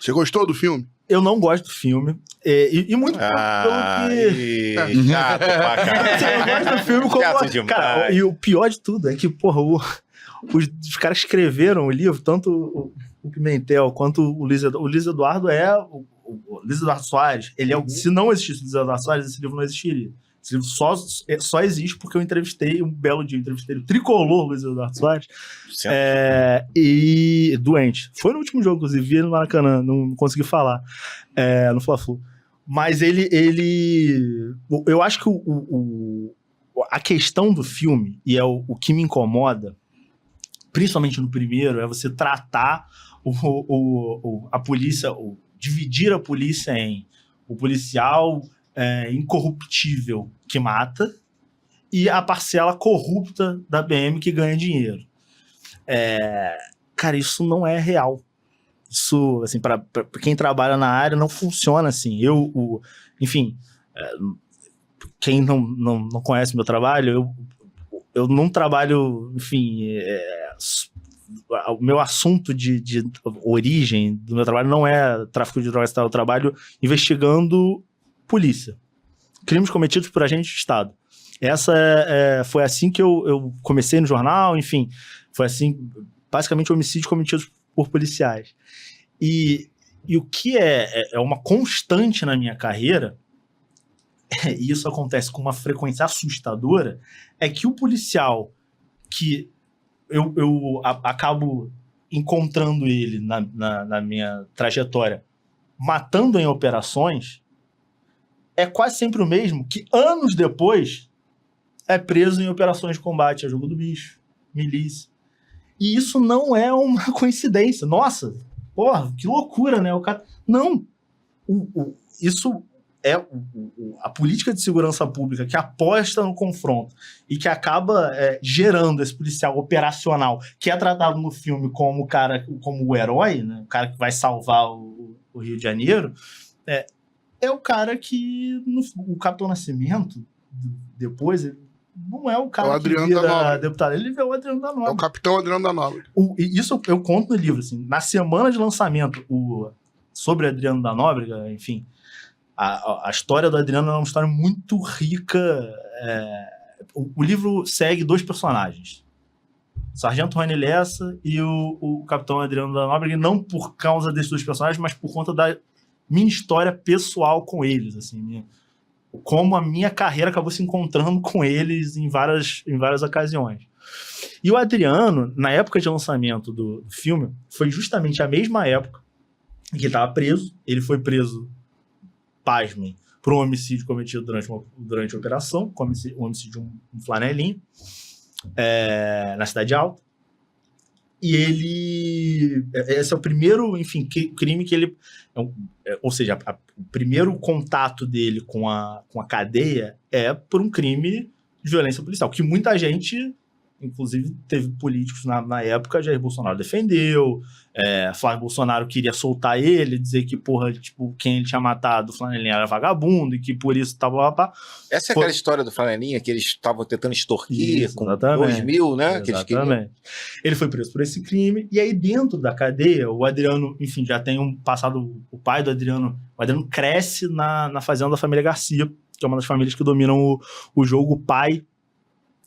Você gostou do filme? Eu não gosto do filme. E muito pelo que... Chato pra caralho. Eu gosto do filme como... Chato demais. Cara, e o pior de tudo é que, porra, os caras escreveram o livro, tanto o Pimentel quanto o Luiz Eduardo o Luiz Eduardo Soares, ele é se não existisse o Luiz Eduardo Soares, esse livro não existiria. Esse livro só existe porque eu entrevistei, um belo dia, o tricolor Luiz Eduardo Soares, e doente. Foi no último jogo, inclusive, vi ele no Maracanã, não consegui falar, no Fla-Flu. Mas eu acho que a questão do filme, e é o que me incomoda, principalmente no primeiro, é você tratar a polícia, dividir a polícia em o policial incorruptível que mata e a parcela corrupta da PM que ganha dinheiro. Cara, isso não é real. Isso, assim, para quem trabalha na área, não funciona assim. Enfim, quem não conhece meu trabalho, eu não trabalho, enfim... o meu assunto de origem do meu trabalho não é tráfico de drogas, eu trabalho investigando polícia, crimes cometidos por agentes de Estado. Foi assim que eu comecei no jornal, enfim, foi assim, basicamente homicídios cometidos por policiais. E o que é uma constante na minha carreira, e isso acontece com uma frequência assustadora, é que o policial que eu acabo encontrando ele na minha trajetória, matando em operações, é quase sempre o mesmo que anos depois é preso em operações de combate a jogo do bicho, milícia. E isso não é uma coincidência. Nossa, porra, que loucura, né? O cara... Não. Isso é a política de segurança pública que aposta no confronto e que acaba gerando esse policial operacional que é tratado no filme como o herói, né? O cara que vai salvar o Rio de Janeiro, é o cara que o Capitão Nascimento depois ele não é o cara que vira deputado, ele é o Adriano da Nóbrega. É o Capitão Adriano da Nóbrega. Isso eu conto no livro, assim, na semana de lançamento sobre Adriano da Nóbrega, enfim, a história do Adriano é uma história muito rica. O livro segue dois personagens, o Sargento Rony Lessa e o Capitão Adriano da Nóbrega, não por causa desses dois personagens, mas por conta da minha história pessoal com eles, assim, como a minha carreira acabou se encontrando com eles em várias ocasiões. E o Adriano, na época de lançamento do filme, foi justamente a mesma época que ele estava preso. Ele foi preso, pasmem, por um homicídio cometido durante a operação, um homicídio de um flanelinho, na Cidade Alta. E esse é o primeiro, enfim, crime que ele... ou seja, o primeiro contato dele com a cadeia é por um crime de violência policial, que muita gente, inclusive teve políticos na época, Jair Bolsonaro defendeu, Flávio Bolsonaro queria soltar ele, dizer que, porra, tipo, quem ele tinha matado, o Flanelinha, era vagabundo, e que por isso tava... Essa é aquela história do Flanelinha, que eles estavam tentando extorquir isso, com 2.000, né? Que eles queriam. Ele foi preso por esse crime, e aí dentro da cadeia, o Adriano, enfim, já tem um passado, o pai do Adriano, o Adriano cresce na fazenda da família Garcia, que é uma das famílias que dominam o jogo. O pai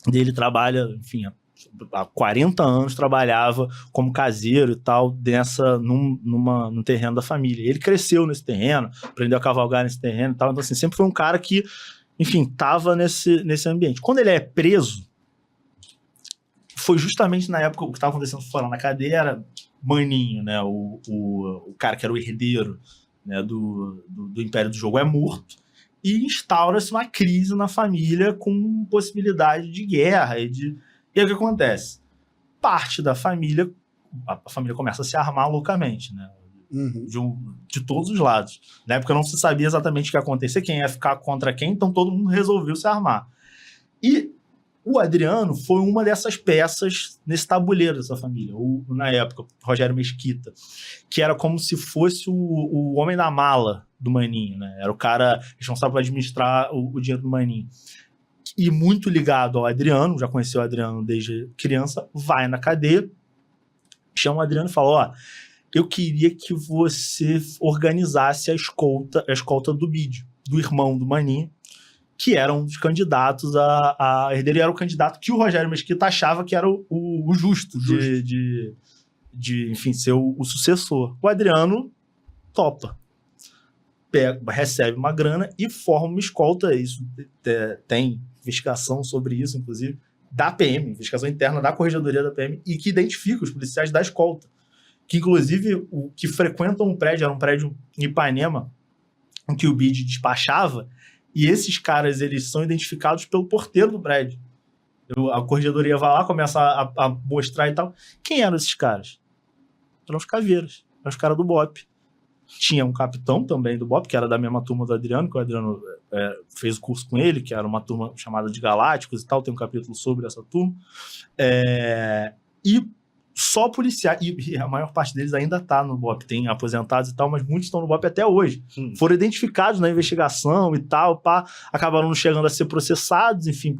dele trabalha, enfim, há 40 anos trabalhava como caseiro e tal, num terreno da família. Ele cresceu nesse terreno, aprendeu a cavalgar nesse terreno e tal, então assim, sempre foi um cara que, enfim, estava nesse ambiente. Quando ele é preso, foi justamente na época, o que estava acontecendo fora na cadeia era Maninho, né, o cara que era o herdeiro, né, do Império do Jogo é morto, e instaura-se uma crise na família com possibilidade de guerra e aí o que acontece? Parte da família, a família começa a se armar loucamente, né? De todos os lados. Na época não se sabia exatamente o que ia acontecer, quem ia ficar contra quem, então todo mundo resolveu se armar. E o Adriano foi uma dessas peças nesse tabuleiro dessa família. Na época, Rogério Mesquita, que era como se fosse o homem da mala do Maninho, né? Era o cara responsável por administrar o dinheiro do Maninho. E muito ligado ao Adriano, já conheceu o Adriano desde criança, vai na cadeia, chama o Adriano e fala, eu queria que você organizasse a escolta do Bid, do irmão do Maninho, que era um dos candidatos a herdeiro, era o candidato que o Rogério Mesquita achava que era o justo. De enfim, ser o sucessor. O Adriano topa. Recebe uma grana e forma uma escolta. Isso tem investigação sobre isso, inclusive, da PM, investigação interna da Corregedoria da PM, e que identifica os policiais da escolta. Que, inclusive, que frequentam um prédio, era um prédio em Ipanema, em que o BID despachava, e esses caras, eles são identificados pelo porteiro do prédio. A Corregedoria vai lá, começa a mostrar e tal. Quem eram esses caras? Eram os caveiras, eram os caras do BOPE. Tinha um capitão também do BOPE, que era da mesma turma do Adriano, que o Adriano fez o curso com ele, que era uma turma chamada de Galácticos e tal, tem um capítulo sobre essa turma. E só policiais, e a maior parte deles ainda está no BOPE, tem aposentados e tal, mas muitos estão no BOPE até hoje. Foram identificados na investigação e tal, acabaram não chegando a ser processados, enfim,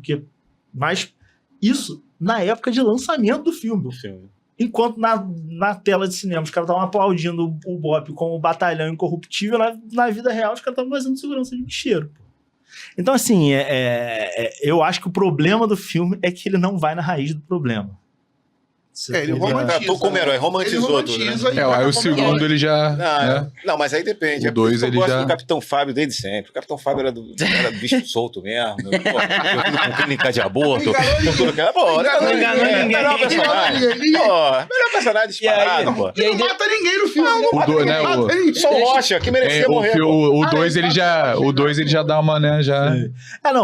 mas isso na época de lançamento do filme. Enquanto na tela de cinema os caras estavam aplaudindo o BOPE como batalhão incorruptível, na vida real os caras estavam fazendo segurança de bicheiro. Então, assim, eu acho que o problema do filme é que ele não vai na raiz do problema. Ele romantiza. Como herói, romantizou tudo, né? Aí o segundo ele já... Não, mas aí depende. O 2 ele já... do Capitão Fábio desde sempre. O Capitão Fábio era do bicho solto mesmo. Com clínica de aborto. Não enganou ninguém. Melhor personagem disparado, pô. Ele não mata ninguém no filme. O 2, né? Só o Rocha, que merecia morrer. O 2 ele já dá uma, né? Já...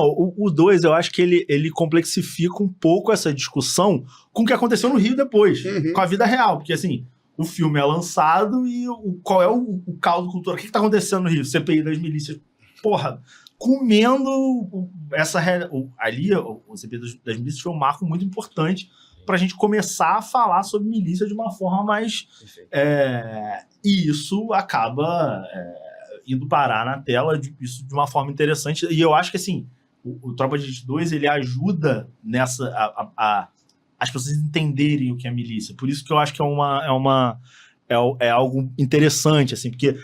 O 2 eu acho que ele complexifica um pouco essa discussão com o que aconteceu no Rio depois, com a vida real. Porque, assim, o filme é lançado e qual é o caldo cultural? O que tá acontecendo no Rio? CPI das milícias, porra, comendo ali, o CPI das milícias foi um marco muito importante pra gente começar a falar sobre milícia de uma forma mais... e isso acaba indo parar na tela, isso de uma forma interessante. E eu acho que, assim, o Tropa de Elite 2, ele ajuda nessa... as pessoas entenderem o que é milícia. Por isso que eu acho que é algo interessante, assim, porque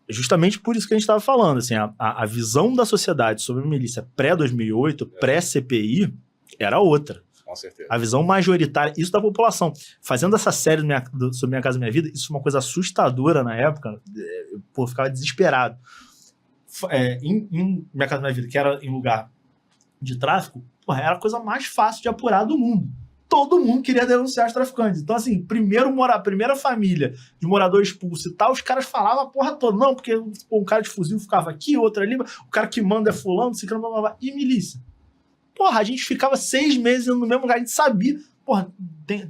justamente por isso que a gente estava falando, assim, a visão da sociedade sobre a milícia pré-2008, pré-CPI, era outra. Com certeza. A visão majoritária, isso da população. Fazendo essa série sobre Minha Casa Minha Vida, isso foi uma coisa assustadora na época, eu ficava desesperado. Em Minha Casa Minha Vida, que era em lugar de tráfico, era a coisa mais fácil de apurar do mundo. Todo mundo queria denunciar os traficantes. Então, assim, primeira família de morador expulso e tal, os caras falavam a porra toda. Não, porque um cara de fuzil ficava aqui, outro ali, o cara que manda é fulano, ciclano, blá, blá, blá. E milícia. Porra, a gente ficava 6 meses no mesmo lugar, a gente sabia. Porra, tem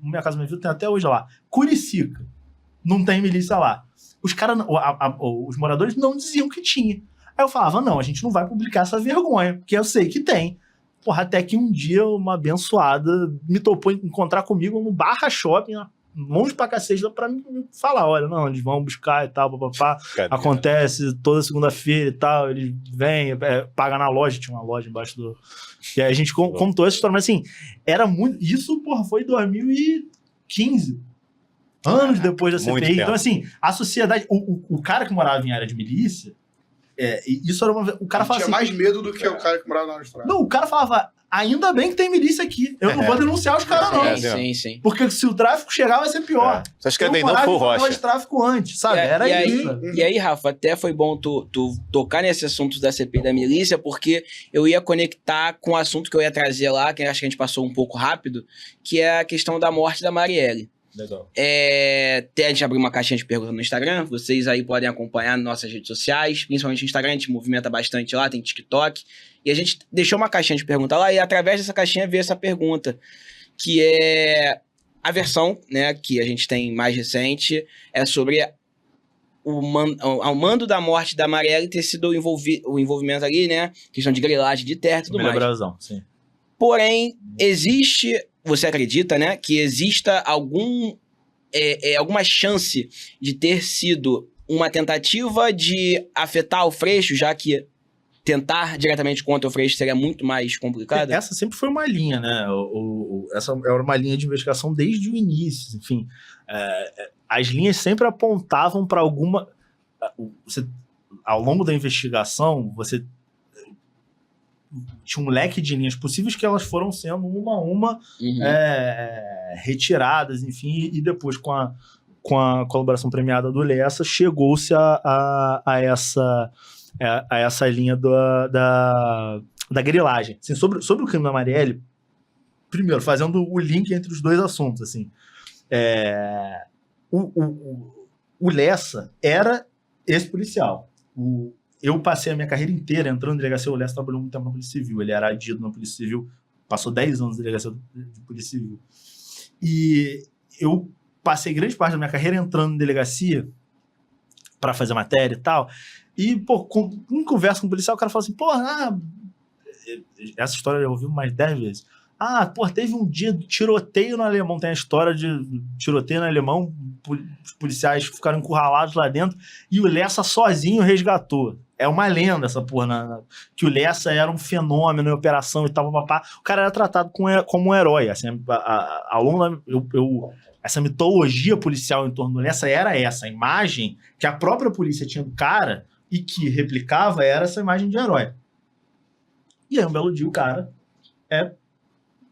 Minha Casa Minha Vida, tem até hoje lá. Curicica. Não tem milícia lá. Os caras, os moradores não diziam que tinha. Aí eu falava, não, a gente não vai publicar essa vergonha, porque eu sei que tem. Porra, até que um dia uma abençoada me topou encontrar comigo no Barra Shopping, longe pra cacete, pra me falar, olha, não, eles vão buscar e tal, papapá, acontece toda segunda-feira e tal, eles vêm, pagam na loja, tinha uma loja embaixo do... E aí a gente contou essa história, mas assim, era muito... Isso, porra, foi 2015, anos depois da CPI. Então, assim, a sociedade... O cara que morava em área de milícia, isso era uma... O cara falava tinha assim, mais medo do que o cara que morava na estrada. Não, o cara falava, ainda bem que tem milícia aqui. Eu não vou denunciar os caras, não. Sim. Porque se o tráfico chegar, vai ser pior. Você acha que não foi o Rocha? De tráfico antes, sabe? Era isso. E aí, Rafa, até foi bom tu tocar nesse assunto da CPI da milícia, porque eu ia conectar com o assunto que eu ia trazer lá, que acho que a gente passou um pouco rápido, que é a questão da morte da Marielle. Legal. A gente abriu uma caixinha de perguntas no Instagram, vocês aí podem acompanhar nas nossas redes sociais, principalmente no Instagram, a gente movimenta bastante lá, tem TikTok, e a gente deixou uma caixinha de perguntas lá, e através dessa caixinha veio essa pergunta, que é a versão, né, que a gente tem mais recente, é sobre ao mando da morte da Marielle ter sido o envolvimento ali, né, questão de grilagem de terra e tudo mais. Brasão, sim. Porém, você acredita, né, que exista alguma chance de ter sido uma tentativa de afetar o Freixo, já que tentar diretamente contra o Freixo seria muito mais complicado? Essa sempre foi uma linha, né? Essa era uma linha de investigação desde o início. Enfim, as linhas sempre apontavam para alguma... ao longo da investigação, você tinha um leque de linhas possíveis que elas foram sendo uma a uma retiradas, enfim, e depois com a colaboração premiada do Lessa, chegou-se a essa linha da grilagem. Assim, sobre o crime da Marielle, primeiro, fazendo o link entre os dois assuntos, assim, o Lessa era esse policial. Eu passei a minha carreira inteira entrando em delegacia. O Lessa trabalhou muito tempo na Polícia Civil. Ele era adido na Polícia Civil, passou 10 anos na delegacia de Polícia Civil. E eu passei grande parte da minha carreira entrando em delegacia para fazer matéria e tal. E, pô, em conversa com o policial, o cara fala assim, pô, essa história eu ouvi mais 10 vezes. Pô, teve um dia de tiroteio no Alemão. Tem a história de tiroteio no Alemão, os policiais ficaram encurralados lá dentro e o Lessa sozinho resgatou. É uma lenda essa porra, que o Lessa era um fenômeno em operação e tal, papá. O cara era tratado como um herói. Assim, ao longo essa mitologia policial em torno do Lessa era essa. A imagem que a própria polícia tinha do cara e que replicava era essa imagem de herói. E aí, um belo dia, o cara é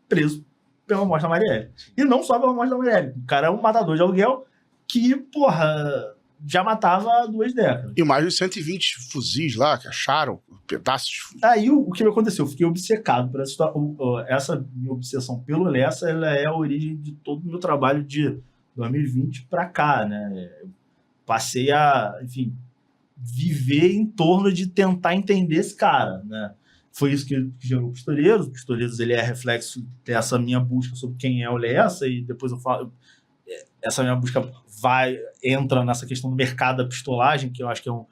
preso pela morte da Marielle. E não só pela morte da Marielle. O cara é um matador de aluguel que, porra, já matava há 2 décadas. E mais de 120 fuzis lá que acharam, pedaços de fuzis. Aí o que aconteceu? Eu fiquei obcecado por essa história. Essa minha obsessão pelo Lessa, ela é a origem de todo o meu trabalho de 2020 pra cá, né? Eu passei a, enfim, viver em torno de tentar entender esse cara, né? Foi isso que gerou o Pistoleiros. O Pistoleiros, ele é reflexo dessa minha busca sobre quem é o Lessa, e depois eu falo... Essa minha busca entra nessa questão do mercado da pistolagem, que eu acho que é um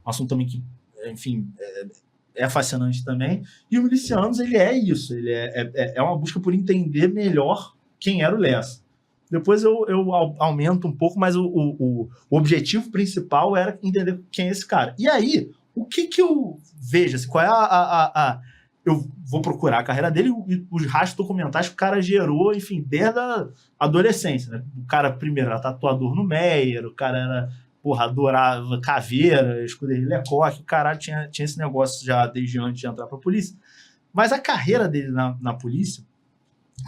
assunto também que, enfim, é fascinante também. E o Milicianos, ele é isso. Ele é uma busca por entender melhor quem era o Lessa. Depois eu aumento um pouco, mas o objetivo principal era entender quem é esse cara. E aí... O que eu vejo? Assim, qual é eu vou procurar a carreira dele e os rastros documentais que o cara gerou, enfim, desde a adolescência, né? O cara, primeiro, era tatuador no Meyer, o cara era, porra, adorava caveira, escuderia Lecoq, o cara tinha esse negócio já desde antes de entrar pra polícia. Mas a carreira dele na polícia,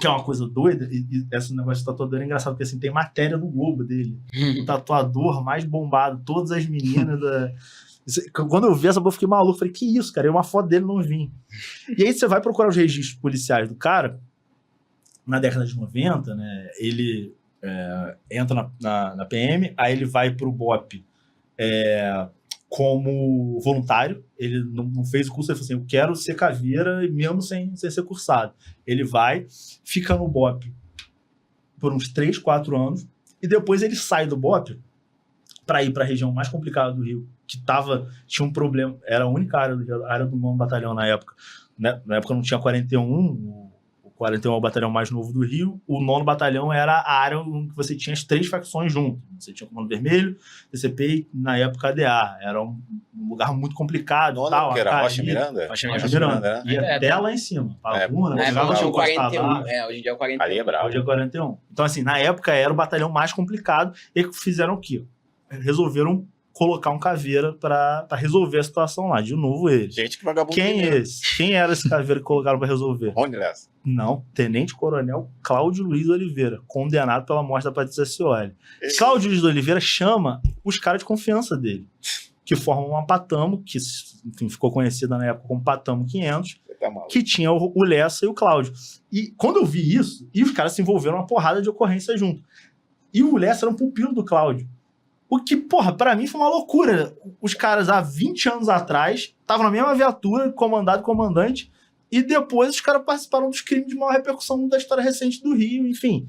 que é uma coisa doida, e esse negócio de tatuador é engraçado, porque assim, tem matéria no Globo dele. O tatuador mais bombado, todas as meninas da... Quando eu vi essa, eu fiquei maluco. Falei, que isso, cara? E uma foto dele não vim. E aí você vai procurar os registros policiais do cara, na década de 90, né? Ele entra na PM, aí ele vai pro BOP como voluntário. Ele não fez o curso, ele falou assim, eu quero ser caveira, mesmo sem ser cursado. Ele vai, fica no BOP por uns 3, 4 anos, e depois ele sai do BOP para ir para a região mais complicada do Rio, que tinha um problema, era a única área do 9º Batalhão na época. Né? Na época não tinha 41, o 41 é o batalhão mais novo do Rio, o 9º Batalhão era a área em que você tinha as 3 facções juntas. Você tinha o Comando Vermelho, TCP e, na época, ADA. Era um lugar muito complicado. Que era Rocha Miranda? Rocha Miranda. E até lá em cima. Pavuna, na época tinha o 41. Hoje em dia é o 41. Ali é bravo. Hoje é 41. Então, assim, na época era o batalhão mais complicado, e fizeram o quê? Resolveram colocar um caveira para resolver a situação lá. De novo, eles. Gente que vagabundo. Quem é esse? Quem era esse caveira que colocaram para resolver? Rony Lessa. Não, Tenente Coronel Cláudio Luiz Oliveira, condenado pela morte da Patrícia Scioli. Cláudio Luiz Oliveira chama os caras de confiança dele, que formam uma Patamo, que, enfim, ficou conhecida na época como Patamo 500, que tinha o Lessa e o Cláudio. E quando eu vi isso, e os caras se envolveram uma porrada de ocorrência junto. E o Lessa era um pupilo do Cláudio. O que, porra, pra mim foi uma loucura. Os caras, há 20 anos atrás, estavam na mesma viatura, comandado e comandante, e depois os caras participaram dos crimes de maior repercussão da história recente do Rio, enfim.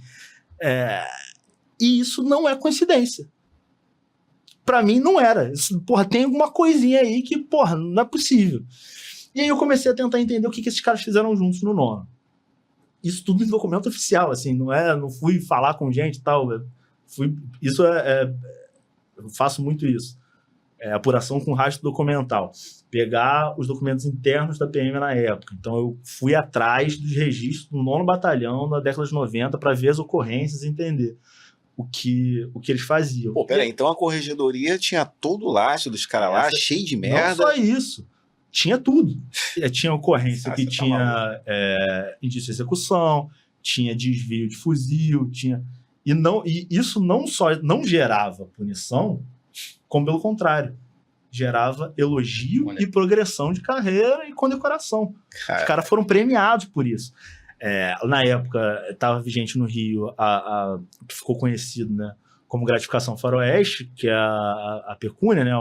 E isso não é coincidência. Pra mim, não era. Isso, porra, tem alguma coisinha aí que, porra, não é possível. E aí eu comecei a tentar entender o que esses caras fizeram juntos no 9º. Isso tudo em documento oficial, assim, não fui falar com gente e tal. Eu faço muito isso. Apuração com rastro documental. Pegar os documentos internos da PM na época. Então eu fui atrás dos registros do 9º Batalhão na década de 90 para ver as ocorrências e entender. o que eles faziam. Pô, peraí, então a corregedoria tinha todo o lastro dos caras lá, cheio de merda. Não só isso. Tinha tudo. Tinha ocorrência que você tá tinha indício de execução, tinha desvio de fuzil, tinha... E isso não só não gerava punição, como pelo contrário, gerava elogio e progressão de carreira e condecoração. Os caras foram premiados por isso. Na época, estava vigente no Rio que ficou conhecido, né, como gratificação faroeste, que é a pecúnia, né,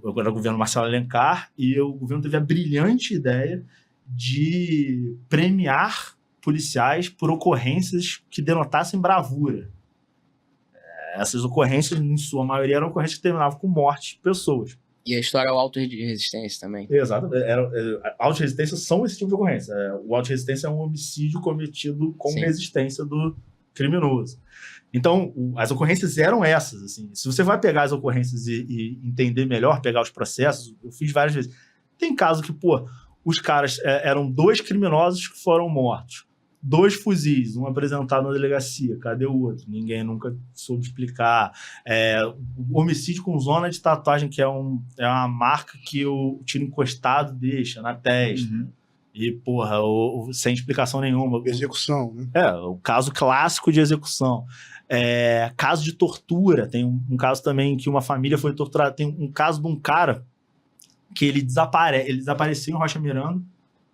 agora o governo Marcelo Alencar, e o governo teve a brilhante ideia de premiar policiais por ocorrências que denotassem bravura. Essas ocorrências, em sua maioria, eram ocorrências que terminavam com morte de pessoas. E a história é o auto de resistência também. Exato. Auto de resistência são esse tipo de ocorrência. O auto de resistência é um homicídio cometido com resistência do criminoso. Então, as ocorrências eram essas. Assim. Se você vai pegar as ocorrências e entender melhor, pegar os processos, eu fiz várias vezes. Tem caso que, os caras eram 2 criminosos que foram mortos. 2 fuzis, um apresentado na delegacia, cadê o outro? Ninguém nunca soube explicar. Homicídio com zona de tatuagem, que é uma marca que o tiro encostado deixa na testa. Uhum. E, sem explicação nenhuma. Execução, né? O caso clássico de execução. Caso de tortura. Tem um caso também que uma família foi torturada. Tem um caso de um cara que ele desapareceu em Rocha Miranda.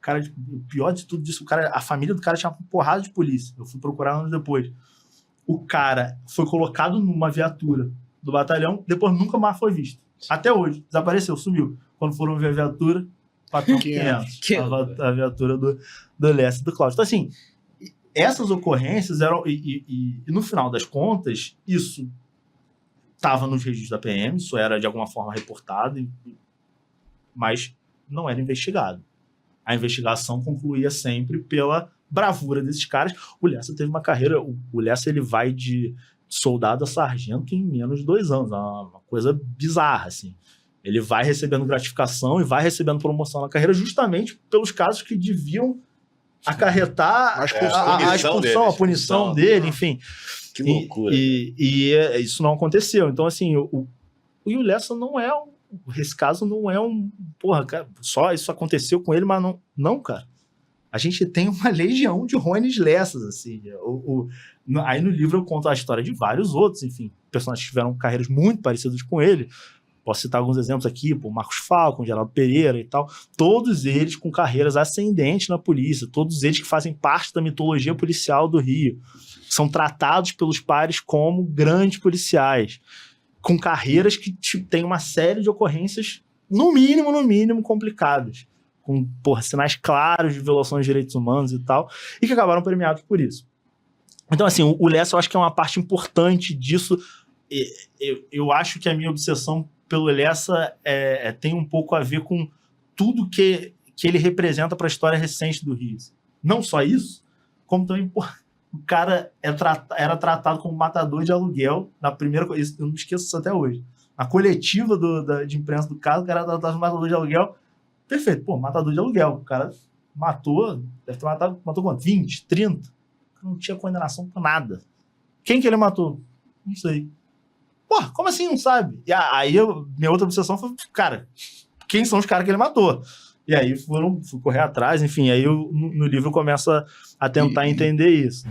Cara, o pior de tudo disso, a família do cara tinha uma porrada de polícia. Eu fui procurar anos depois. O cara foi colocado numa viatura do batalhão, depois nunca mais foi visto. Até hoje. Desapareceu, sumiu. Quando foram ver a viatura, patrão 500. A viatura do Leste do Cláudio. Então, assim, essas ocorrências eram... E no final das contas, isso estava nos registros da PM, isso era de alguma forma reportado, mas não era investigado. A investigação concluía sempre pela bravura desses caras. O Lessa teve uma carreira... O Lessa, ele vai de soldado a sargento em menos de 2 anos. É uma coisa bizarra, assim. Ele vai recebendo gratificação e vai recebendo promoção na carreira justamente pelos casos que deviam acarretar a punição dele, enfim. Que loucura. E isso não aconteceu. Então, assim, o Lessa não é esse caso não é cara, só isso aconteceu com ele, mas não, cara. A gente tem uma legião de Rones Lessas, assim. Aí no livro eu conto a história de vários outros, enfim, personagens que tiveram carreiras muito parecidas com ele. Posso citar alguns exemplos aqui, Marcos Falcon, Geraldo Pereira e tal. Todos eles com carreiras ascendentes na polícia, todos eles que fazem parte da mitologia policial do Rio. São tratados pelos pares como grandes policiais, com carreiras que têm uma série de ocorrências, no mínimo, complicadas, com sinais claros de violações de direitos humanos e tal, e que acabaram premiados por isso. Então, assim, o Lessa eu acho que é uma parte importante disso. Eu acho que a minha obsessão pelo Lessa tem um pouco a ver com tudo que ele representa para a história recente do Rio. Não só isso, como também... O cara era tratado como matador de aluguel na primeira coisa. Eu não esqueço isso até hoje. Na coletiva de imprensa do caso, o cara era tratado como matador de aluguel. Perfeito. Matador de aluguel. O cara deve ter matou quanto? 20, 30? Não tinha condenação por nada. Quem que ele matou? Não sei. Como assim não sabe? E aí minha outra obsessão foi, cara, quem são os caras que ele matou? E aí fui correr atrás, enfim, aí no livro eu começo a tentar entender isso.